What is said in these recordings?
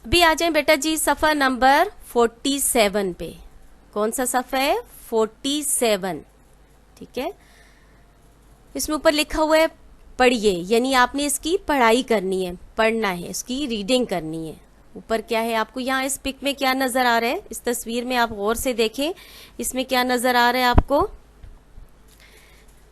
अभी आ जाए बेटा जी सफ़ा नंबर 47 पे। कौन सा सफ़ा है? 47। ठीक है, इसमें ऊपर लिखा हुआ है पढ़िए, यानी आपने इसकी पढ़ाई करनी है, पढ़ना है, इसकी रीडिंग करनी है। ऊपर क्या है आपको यहाँ इस पिक में क्या नज़र आ रहा है? इस तस्वीर में आप गौर से देखें, इसमें क्या नज़र आ रहा है आपको?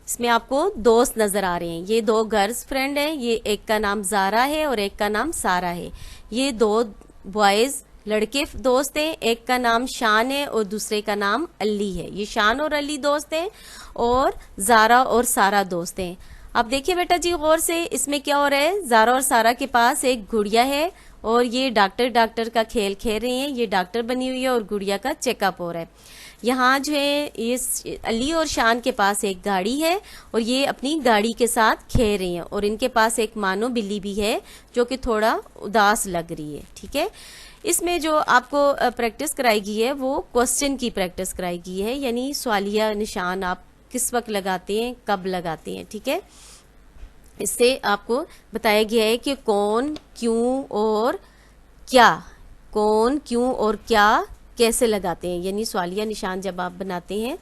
इसमें आपको दोस्त नज़र आ रहे हैं। ये दो गर्ल्स फ्रेंड हैं, ये एक का नाम ज़ारा है और एक का नाम सारा है। ये दो बॉयज़ लड़के दोस्त हैं, एक का नाम शान है और दूसरे का नाम अली है। ये शान और अली दोस्त हैं और ज़ारा और सारा दोस्त हैं। अब देखिए बेटा जी गौर से, इसमें क्या हो रहा है? ज़ारा और सारा के पास एक गुड़िया है और ये डॉक्टर का खेल रहे हैं। ये डॉक्टर बनी हुई है और गुड़िया का चेकअप हो रहा है। यहाँ जो है ये अली और शान के पास एक गाड़ी है और ये अपनी गाड़ी के साथ खेल रहे हैं और इनके पास एक मानो बिल्ली भी है जो कि थोड़ा उदास लग रही है। ठीक है, इसमें जो आपको प्रैक्टिस कराई गई है वो क्वेश्चन की प्रैक्टिस कराई गई है, यानी सवालिया निशान आप किस वक्त लगाते हैं, कब लगाते हैं। ठीक है, इससे आपको बताया गया है कि कौन, क्यों और क्या, कौन, क्यों और क्या कैसे लगाते हैं, यानी सवालिया निशान जब आप बनाते हैं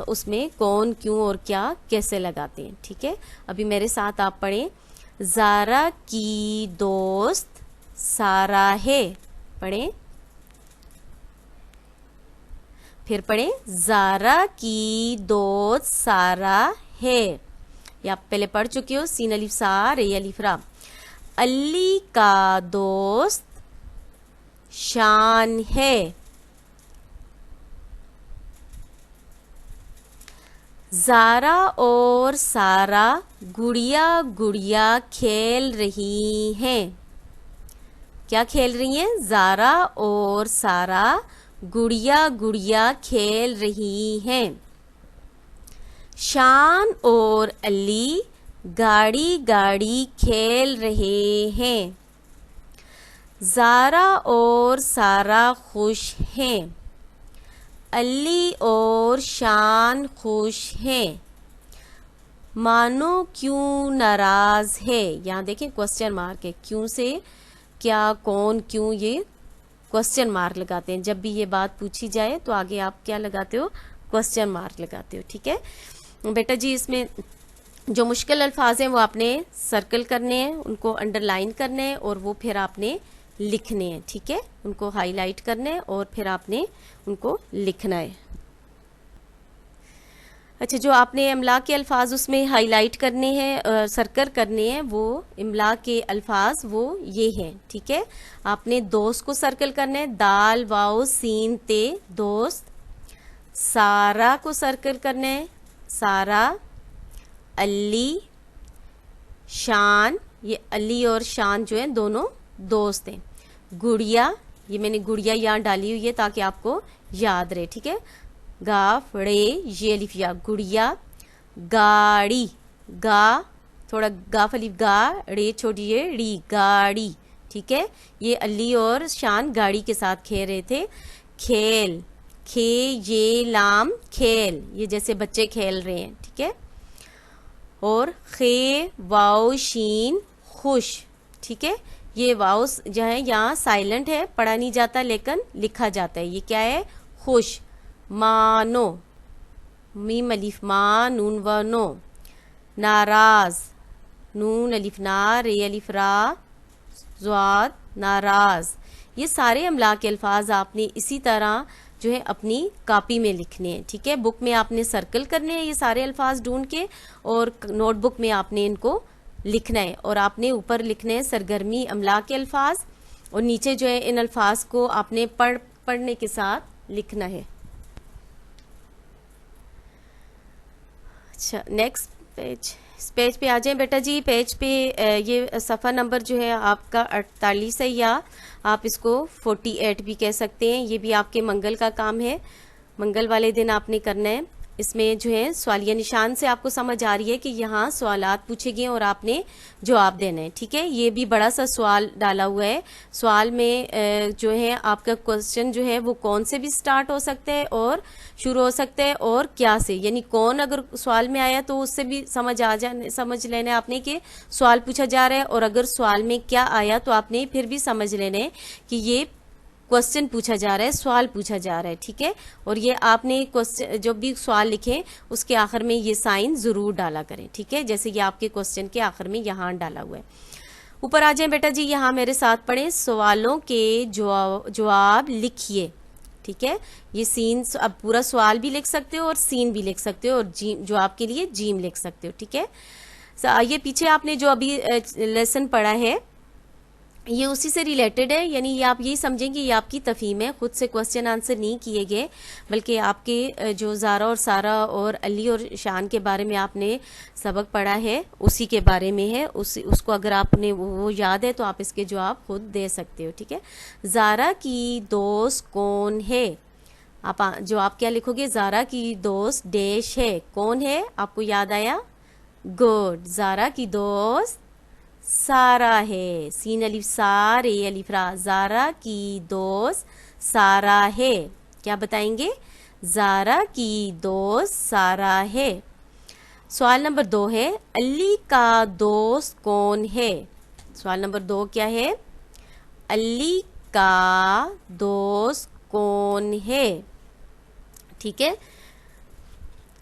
उसमें कौन, क्यों और क्या कैसे लगाते हैं। ठीक है, अभी मेरे साथ आप पढ़ें। ज़ारा की दोस्त सारा है। पढ़ें, फिर पढ़ें। ज़ारा की दोस्त सारा है। ये आप पहले पढ़ चुके हो, सीन अलिफ सा रे अलिफ रा। अली का दोस्त शान है। ज़ारा और सारा गुड़िया गुड़िया खेल रही हैं। क्या खेल रही हैं? ज़ारा और सारा गुड़िया गुड़िया खेल रही हैं। शान और अली गाड़ी गाड़ी खेल रहे हैं। ज़ारा और सारा खुश हैं। अली और शान खुश हैं। मानो क्यों नाराज है। यहाँ देखें क्वेश्चन मार्क है, क्यों से क्या, कौन, क्यों, ये क्वेश्चन मार्क लगाते हैं। जब भी ये बात पूछी जाए तो आगे आप क्या लगाते हो? क्वेश्चन मार्क लगाते हो। ठीक है बेटा जी, इसमें जो मुश्किल अल्फाज हैं वो आपने सर्कल करने हैं, उनको अंडरलाइन करने हैं और वो फिर आपने लिखने हैं। ठीक है, उनको हाईलाइट करने हैं और फिर आपने उनको लिखना है। अच्छा, जो आपने इमला के अल्फाज उसमें हाईलाइट करने हैं, सर्कल करने हैं, वो इमला के अल्फाज वो ये हैं। ठीक है, आपने दोस्त को सर्कल करना है, दाल वाओ सीन ते दोस्त। सारा को सर्कल करना है, सारा। अली, शान, ये अली और शान जो हैं दोनों दोस्त हैं। गुड़िया, ये मैंने गुड़िया यहाँ डाली हुई है ताकि आपको याद रहे। ठीक है, गाफ रे ये अलिफ या, गुड़िया। गाड़ी, गा थोड़ा गाफ अलिफ गा, रे छोटी ये री, गाड़ी। ठीक है, ये अली और शान गाड़ी के साथ खेल रहे थे। खेल, खे ये लाम खेल, ये जैसे बच्चे खेल रहे हैं। ठीक है, और खे वाओ शीन खुश। ठीक है, ये वाओ जो है यहाँ साइलेंट है, पढ़ा नहीं जाता लेकिन लिखा जाता है। ये क्या है? खुश। मानो, मीम अलिफ मा नून व नो। नाराज, नून अलिफ ना रे अलिफ रा ज़ाद, नाराज। ये सारे अमला के अल्फाज आपने इसी तरह जो है अपनी कॉपी में लिखने हैं। ठीक है, बुक में आपने सर्कल करने हैं ये सारे अल्फाज ढूंढ के और नोटबुक में आपने इनको लिखना है। और आपने ऊपर लिखने हैं सरगर्मी अमला के अल्फाज और नीचे जो है इन अल्फाज को आपने पढ़ने के साथ लिखना है। अच्छा, नेक्स्ट पेज, इस पेज पे आ जाएं बेटा जी। पेज पे ये सफ़ा नंबर जो है आपका 48 है, या आप इसको 48 भी कह सकते हैं। ये भी आपके मंगल का काम है, मंगल वाले दिन आपने करना है। इसमें जो है सवालिया निशान से आपको समझ आ रही है कि यहाँ सवालात पूछे गए और आपने जवाब देना है। ठीक है, ये भी बड़ा सा सवाल डाला हुआ है। सवाल में जो है आपका क्वेश्चन जो है वो कौन से भी स्टार्ट हो सकता है और शुरू हो सकता है और क्या से, यानी कौन अगर सवाल में आया तो उससे भी समझ लेना है आपने कि सवाल पूछा जा रहा है, और अगर सवाल में क्या आया तो आपने फिर भी समझ लेना है कि ये क्वेश्चन पूछा जा रहा है, सवाल पूछा जा रहा है। ठीक है, और ये आपने क्वेश्चन जो भी सवाल लिखे उसके आखिर में ये साइन जरूर डाला करें। ठीक है, जैसे ये आपके क्वेश्चन के आखिर में यहाँ डाला हुआ है। ऊपर आ जाए बेटा जी, यहाँ मेरे साथ पढ़े, सवालों के जवाब लिखिए। ठीक है, ये सीन, अब पूरा सवाल भी लिख सकते हो और सीन भी लिख सकते हो और जवाब के लिए जीम लिख सकते हो। ठीक है, ये पीछे आपने जो अभी लेसन पढ़ा है ये उसी से रिलेटेड है, यानी ये आप यही समझें कि ये आपकी तफहीम है, खुद से क्वेश्चन आंसर नहीं किए गए, बल्कि आपके जो ज़ारा और सारा और अली और शान के बारे में आपने सबक पढ़ा है उसी के बारे में है। उसको अगर आपने वो याद है तो आप इसके जवाब खुद दे सकते हो। ठीक है, ज़ारा की दोस्त कौन है, आप जवाब क्या लिखोगे, ज़ारा की दोस्त डैश है, कौन है, आपको याद आया, गुड, ज़ारा की दोस्त सारा है, सीन अलिफ सार ए अलिफ रा, ज़ारा की दोस्त सारा है। क्या बताएंगे, ज़ारा की दोस्त सारा है। सवाल नंबर 2 है, अली का दोस्त कौन है। सवाल नंबर 2 क्या है, अली का दोस्त कौन है। ठीक है,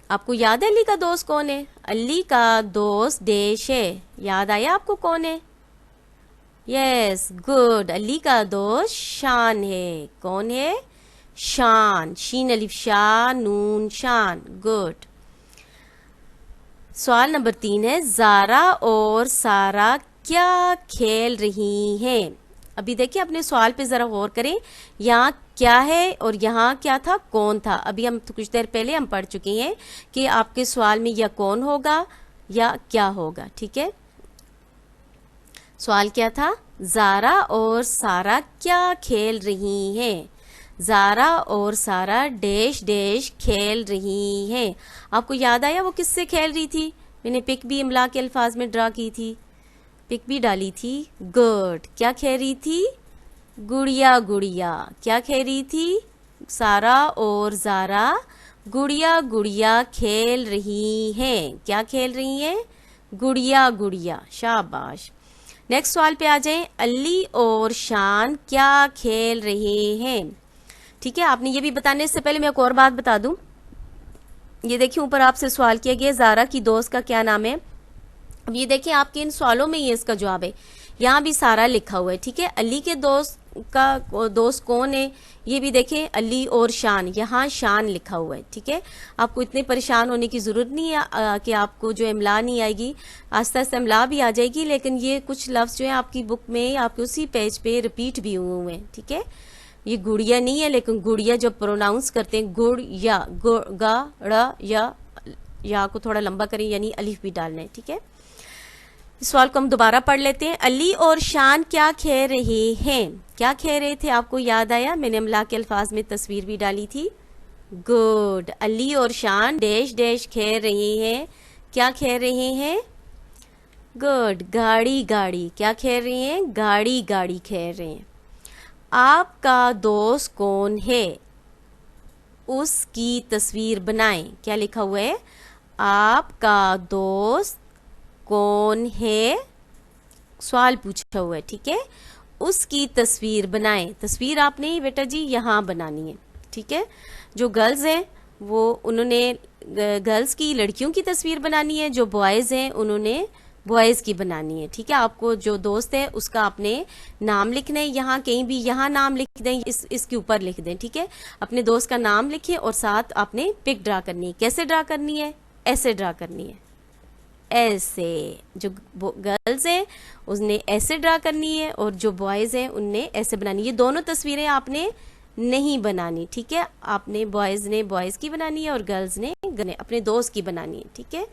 आपको याद है अली का दोस्त कौन है, अली का दोस्त डैश है, याद आया आपको कौन है, यस गुड, अली का दोस्त शान है, कौन है, शान, शीन अलिफ शान नून शान, गुड। सवाल नंबर 3 है, ज़ारा और सारा क्या खेल रही हैं। अभी देखिए अपने सवाल पे ज़रा गौर करें, यहाँ क्या है और यहाँ क्या था, कौन था। अभी हम कुछ देर पहले हम पढ़ चुके हैं कि आपके सवाल में या कौन होगा या क्या होगा। ठीक है, सवाल क्या था, ज़ारा और सारा क्या खेल रही हैं, ज़ारा और सारा डैश डैश खेल रही हैं। आपको याद आया वो किससे खेल रही थी, मैंने पिक भी इमला के अल्फाज में ड्रा की थी, पिक भी डाली थी, गुड, क्या खेल रही थी, गुड़िया गुड़िया, क्या खेल रही थी, सारा और ज़ारा गुड़िया गुड़िया खेल रही हैं, क्या खेल रही हैं, गुड़िया गुड़िया, शाबाश। नेक्स्ट सवाल पे आ जाएं, अली और शान क्या खेल रहे हैं। ठीक है, आपने ये भी बताने से पहले मैं एक और बात बता दूं, ये देखिए ऊपर आपसे सवाल किया गया, ज़ारा की दोस्त का क्या नाम है। अब ये देखिए आपके इन सवालों में ये इसका जवाब है, यहाँ भी सारा लिखा हुआ है। ठीक है, अली के दोस्त का दोस्त कौन है, ये भी देखें, अली और शान, यहाँ शान लिखा हुआ है। ठीक है, आपको इतने परेशान होने की ज़रूरत नहीं है कि आपको जो इमला नहीं आएगी, आस्ता आस्ता इमला भी आ जाएगी, लेकिन ये कुछ लफ्ज़ जो है आपकी बुक में आपके उसी पेज पे रिपीट भी हुए हैं। ठीक है, ये गुड़िया नहीं है, लेकिन गुड़िया जब प्रोनाउंस करते हैं, गुड़ या गा ड़ या को थोड़ा लंबा करें, यानी अलिफ भी डालना है। ठीक है, इस सवाल को हम दोबारा पढ़ लेते हैं, अली और शान क्या खेल रहे हैं, क्या खेल रहे थे, आपको याद आया, मैंने अमला के अल्फाज में तस्वीर भी डाली थी, गुड, अली और शान डैश डैश खेल रहे हैं, क्या खेल रहे हैं, गुड, गाड़ी गाड़ी, क्या खेल रहे हैं, गाड़ी गाड़ी खेल रहे हैं। आपका दोस्त कौन है, उसकी तस्वीर बनाएं, क्या लिखा हुआ है, आपका दोस्त कौन है, सवाल पूछा हुआ है। ठीक है, उसकी तस्वीर बनाएं, तस्वीर आपने बेटा जी यहाँ बनानी है। ठीक है, जो गर्ल्स हैं वो उन्होंने गर्ल्स की, लड़कियों की तस्वीर बनानी है, जो बॉयज़ हैं उन्होंने बॉयज़ की बनानी है। ठीक है, आपको जो दोस्त है उसका आपने नाम लिखना है, यहाँ कहीं भी यहाँ नाम लिख दें, इसके ऊपर लिख दें। ठीक है, अपने दोस्त का नाम लिखें और साथ आपने पिक ड्रा करनी है। कैसे ड्रा करनी है, ऐसे ड्रा करनी है, ऐसे, जो गर्ल्स हैं उसने ऐसे ड्रा करनी है और जो बॉयज़ हैं उनने ऐसे बनानी है। ये दोनों तस्वीरें आपने नहीं बनानी। ठीक है, आपने बॉयज़ ने बॉयज़ की बनानी है और गर्ल्स ने अपने दोस्त की बनानी है। ठीक है,